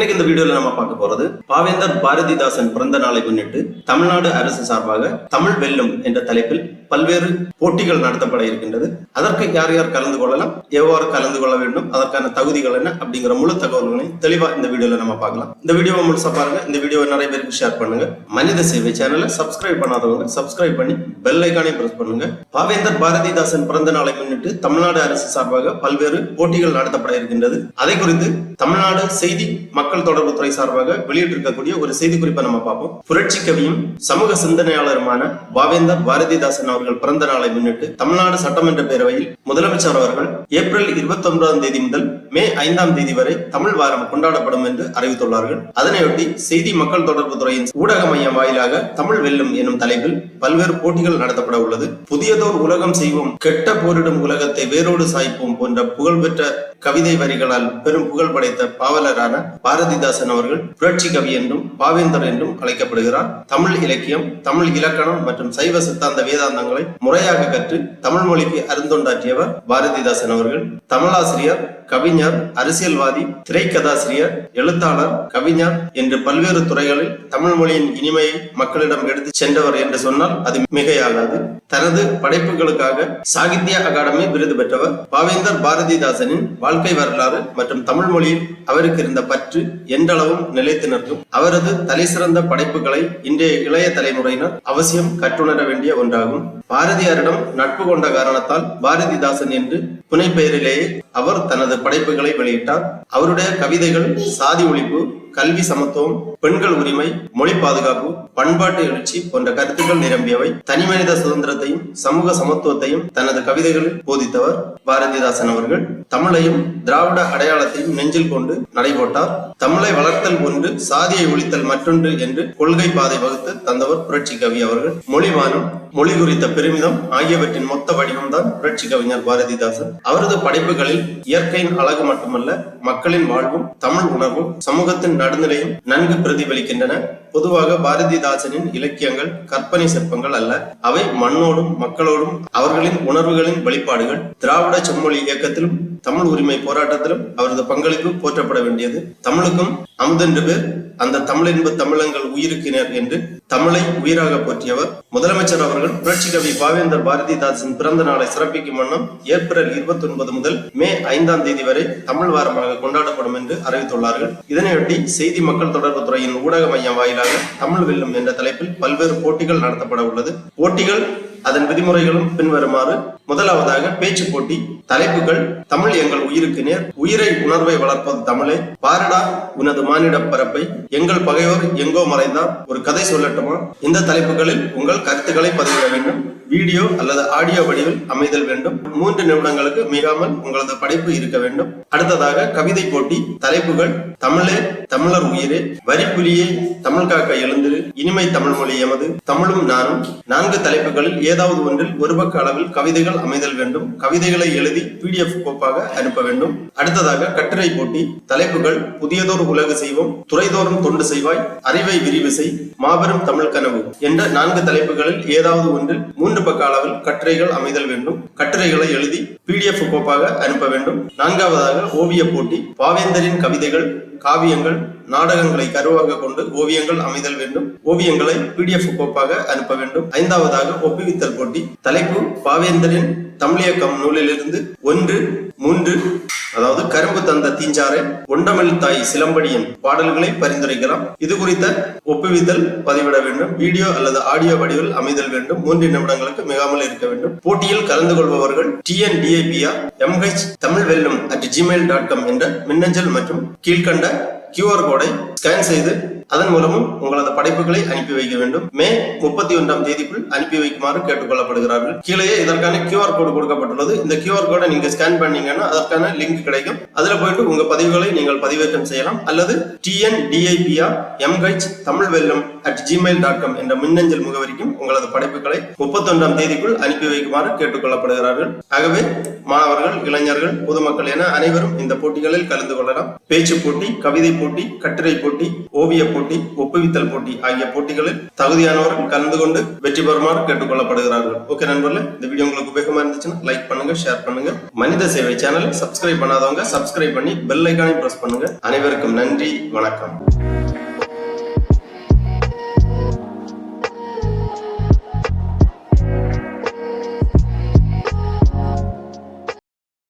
இன்னைக்கு இந்த வீடியோல நம்ம பார்க்க போறது பாவேந்தர் பாரதிதாசன் பிறந்த நாளை முன்னிட்டு தமிழ்நாடு அரசு சார்பாக தமிழ் வெல்லும் என்ற தலைப்பில் பல்வேறு போட்டிகள் நடத்தப்பட இருக்கின்றது. அதற்கு யார் யார் கலந்து கொள்ளலாம், எவ்வாறு கலந்து கொள்ள வேண்டும், அதற்கான தகுதிகள் என்ன அப்படிங்கிற முழு தகவல்களை தெளிவா இந்த வீடியோல நம்ம பார்க்கலாம். இந்த வீடியோவை முழுசா பாருங்க. இந்த வீடியோவை நிறைய பேருக்கு ஷேர் பண்ணுங்க. மனித சேவை சேனலை சப்ஸ்கிரைப் பண்ணாதவங்க சப்ஸ்கிரைப் பண்ணி பெல் ஐகானை பிரஸ் பண்ணுங்க. பாவேந்தர் பாரதிதாசன் பிறந்த நாளை முன்னிட்டு தமிழ்நாடு அரசு சார்பாக பல்வேறு போட்டிகள் நடத்தப்பட இருக்கின்றது. அதை குறித்து தமிழ்நாடு செய்தி மக்கள் தொடர்பு துறை சார்பாக வெளியிட்டிருக்கக்கூடிய ஒரு செய்தி குறிப்பை நம்ம பார்ப்போம். புரட்சி கவியும் சமூக சிந்தனையாளருமான பாவேந்தர் பாரதிதாசன் அவர்கள் பிறந்த நாளை முன்னிட்டு தமிழ்நாடு சட்டமன்ற பேரவையில் முதலமைச்சர் அவர்கள் ஏப்ரல் 29ஆம் தேதி முதல் மே 5ஆம் தேதி வரை தமிழ் வாரம் கொண்டாடப்படும் என்று அறிவித்துள்ளார்கள். அதனையொட்டி செய்தி மக்கள் தொடர்பு துறையின் ஊடக மையம் வாயிலாக தமிழ் வெல்லும் எனும் தலைப்பில் பல்வேறு போட்டிகள் நடத்தப்பட உள்ளது. புதியதோர் உலகம் செய்வோம், கெட்ட போரிடும் உலகத்தை வேரோடு சாய்ப்போம் போன்ற புகழ்பெற்ற கவிதை வரிகளால் பெரும் புகழ் படைத்த பாவலரான பாரதிதாசன் அவர்கள் புரட்சி கவி என்றும் பாவேந்தர் என்றும் அழைக்கப்படுகிறார். தமிழ் இலக்கியம், தமிழ் இலக்கணம் மற்றும் சைவ சித்தாந்த வேதாந்தங்களை முறையாக கற்று தமிழ் மொழிக்கு அருந்தொண்டாற்றியவர் பாரதிதாசன் அவர்கள். தமிழாசிரியர், கவிஞர், அரசியல்வாதி, திரைக்கதாசிரியர், எழுத்தாளர், கவிஞர் என்று பல்வேறு துறைகளில் தமிழ் மொழியின் இனிமையை மக்களிடம் எடுத்து சென்றவர் என்று சொன்னால் அது மிகையாகாது. தனது படைப்புகளுக்காக சாகித்ய அகாடமி விருது பெற்றவர். பாவேந்தர் பாரதிதாசனின் வாழ்க்கை வரலாறு மற்றும் தமிழ் மொழியில் அவருக்கு இருந்த பற்று என்றளவும் நிலைத்து நிற்கும். அவரது தலை சிறந்த படைப்புகளை இன்றைய இளைய தலைமுறையினர் அவசியம் கற்றுணர வேண்டிய ஒன்றாகும். பாரதியாரிடம் நட்பு கொண்ட காரணத்தால் பாரதிதாசன் என்று புனை பெயரிலேயே அவர் தனது படைப்புகளை வெளியிட்டார். அவருடைய கவிதைகள் சாதி ஒழிப்பு, கல்வி சமத்துவம், பெண்கள் உரிமை, மொழி பாதுகாப்பு, பண்பாட்டு எழுச்சி போன்ற கருத்துக்கள் நிரம்பியவை. தனிமனித சுதந்திரத்தையும் சமூக சமத்துவத்தையும் தனது கவிதைகளில் போதித்தவர் பாரதிதாசன் அவர்கள். தமிழையும் திராவிட அடையாளத்தையும் நெஞ்சில் கொண்டு நடைபோட்டார். தமிழை வளர்த்தல் ஒன்று, சாதியை ஒழித்தல் மற்றொன்று என்று கொள்கை பாதை வகுத்து தந்தவர் புரட்சி கவி அவர்கள். மொழிமானம், மொழி குறித்த பெருமிதம் ஆகியவற்றின் மொத்த வடிவம்தான் புரட்சி கவிஞர் பாரதிதாசன். அவரது படைப்புகளில் இயற்கையின் அழகு மட்டுமல்ல, மக்களின் வாழ்வும் தமிழ் உணர்வும் சமூகத்தின் நடுநிலையும் நன்கு பிரதிபலிக்கின்றன. பொதுவாக பாரதிதாசனின் இலக்கியங்கள் கற்பனை சிற்பங்கள் அல்ல, அவை மண்ணோடும் மக்களோடும் அவர்களின் உணர்வுகளின் வெளிப்பாடுகள். திராவிட செம்மொழி இயக்கத்திலும் தமிழ் உரிமை போராட்டத்திலும் அவரது பங்களிப்பு போற்றப்பட வேண்டியது. தமிழுக்கும் அமுதென்று பேர், அந்த தமிழின்ப தமிழங்கள் உயிருக்கினர் என்று தமிழை உயிராக போற்றியவர் முதலமைச்சர் அவர்கள். புரட்சி கவி பாவேந்தர் பாரதிதாசன் பிறந்த நாளை சிறப்பிக்கும் வண்ணம் ஏப்ரல் 29 முதல் மே 5ஆம் தேதி வரை தமிழ் வாரமாக கொண்டாடப்படும் என்று அறிவித்துள்ளார்கள். இதனையொட்டி செய்தி மக்கள் தொடர்பு துறையின் ஊடக மையம் வாயிலாக தமிழ் வெல்லும் என்ற தலைப்பில் பல்வேறு போட்டிகள் நடத்தப்பட உள்ளது. போட்டிகள் அதன் விதிமுறைகளும் பின்வருமாறு. முதலாவதாக பேச்சு போட்டி. தலைப்புகள்: தமிழ் எங்கள் உயிருக்கு நேர், உயிரை உணர்வை வளர்ப்பது தமிழே, பாரடா உனது மானிட பரப்பை, எங்கள் பகைவர் எங்கோ மறைந்தார், ஒரு கதை சொல்லட்டுமா. இந்த தலைப்புகளில் உங்கள் கருத்துக்களை பதிவிட வேண்டும். வீடியோ அல்லது ஆடியோ வடிவில் அமைதல் வேண்டும். 3 நிமிடங்களுக்கு மிகாமல் உங்களது படைப்பு இருக்க வேண்டும். அடுத்ததாக கவிதை போட்டி. தலைப்புகள்: தமிழே, தமிழர் உயிரே, வரிப்புலியே, தமிழ் காக்க எழுந்திரு, இனிமை தமிழ் மொழி எமது, தமிழும் நானும். 4 தலைப்புகளில் ஏதாவது ஒன்றில் ஒரு பக்க அளவில் கவிதைகள் அமைதல் வேண்டும். கவிதைகளை எழுதி PDF கோப்பாக அனுப்ப வேண்டும். அடுத்ததாக கட்டுரை போட்டி. தலைப்புகள்: புதியதோர் உலகு செய்வோம், துறைதோறும் தொண்டு செய்வாய், அறிவை விரிவு செய், மாபெரும் தமிழ் கனவு என்ற 4 தலைப்புகளில் ஏதாவது ஒன்றில் 3 பக்க அளவில் கட்டுரைகள் அமைதல் வேண்டும். கட்டுரைகளை எழுதி PDF கோப்பாக அனுப்ப வேண்டும். 4வதாக ஓவிய போட்டி. பாவேந்தரின் கவிதைகள், காவியங்கள், நாடகங்களை கருவாக கொண்டு ஓவியங்கள் அமைதல் வேண்டும். ஓவியங்களை PDF கோப்பாக அனுப்ப வேண்டும். 5வதாக ஒப்புவித்தல் போட்டி. தலைப்பு: பாவேந்தரின் தமிழியக்கம் நூலிலிருந்து 1, 3, அதாவது கரும்பு தந்த தீஞ்சாரை, ஒண்டமிழ் தாய் சிலம்படியின் பாடல்களை பரிந்துரைக்கலாம். இது குறித்த ஒப்புவித்தல் பதிவிட வேண்டும். வீடியோ அல்லது ஆடியோ வடிவில் அமைதல் வேண்டும். 3 நிமிடங்களுக்கு மிகாமல் இருக்க வேண்டும். போட்டியில் கலந்து கொள்பவர்கள் tndapia@தமிழ்வெல்லும்@gmail.com என்ற மின்னஞ்சல் மற்றும் கீழ்கண்ட QR கோடை ஸ்கேன் செய்து அதன் மூலமும் உங்களது படைப்புகளை அனுப்பி வைக்க வேண்டும். மே 31ஆம் தேதிக்குள் அனுப்பி வைக்குமாறு கேட்டுக்கொள்ளப்படுகிறார்கள். கீழே இதற்கான QR கோடு கொடுக்கப்பட்டுள்ளது. இந்த QR கோடை நீங்க ஸ்கேன் பண்ணீங்கன்னா அதற்கான லிங்க் கிடைக்கும். அதுல போயிட்டு உங்க பதிவுகளை நீங்கள் பதிவேற்றம் செய்யலாம். அல்லது tndapia@தமிழ்வெல்லும்@gmail.com என்ற மின்னஞ்சல் முகவரிக்கும் உங்களது படைப்புகளை 31ஆம் தேதிக்குள் அனுப்பி வைக்குமாறு கேட்டுக்கொள்ளப்படுகிறார்கள். ஆகவே மாணவர்கள், இளைஞர்கள், பொதுமக்கள் என அனைவரும் இந்த போட்டிகளில் கலந்து கொள்ளலாம். பேச்சு போட்டி, கவிதை போட்டி, கட்டுரை போட்டி, ஓவிய போட்டி, ஒப்புவித்தல் போட்டி ஆகிய போட்டிகளில் தகுதியானவர்கள் கலந்து கொண்டு வெற்றி பெறுமாறு கேட்டுக்கொள்ளப்படுகிறார்கள். ஓகே நண்பர்களே, இந்த வீடியோ உங்களுக்கு உபயோகமா இருந்துச்சு இருந்துச்சுன்னா லைக் பண்ணுங்க, ஷேர் பண்ணுங்க. மனித சேவை சேனலை சப்ஸ்கிரைப் பண்ணாதவங்க சப்ஸ்கிரைப் பண்ணி பெல் ஐகானை பிரஸ் பண்ணுங்க. அனைவருக்கும் நன்றி, வணக்கம்.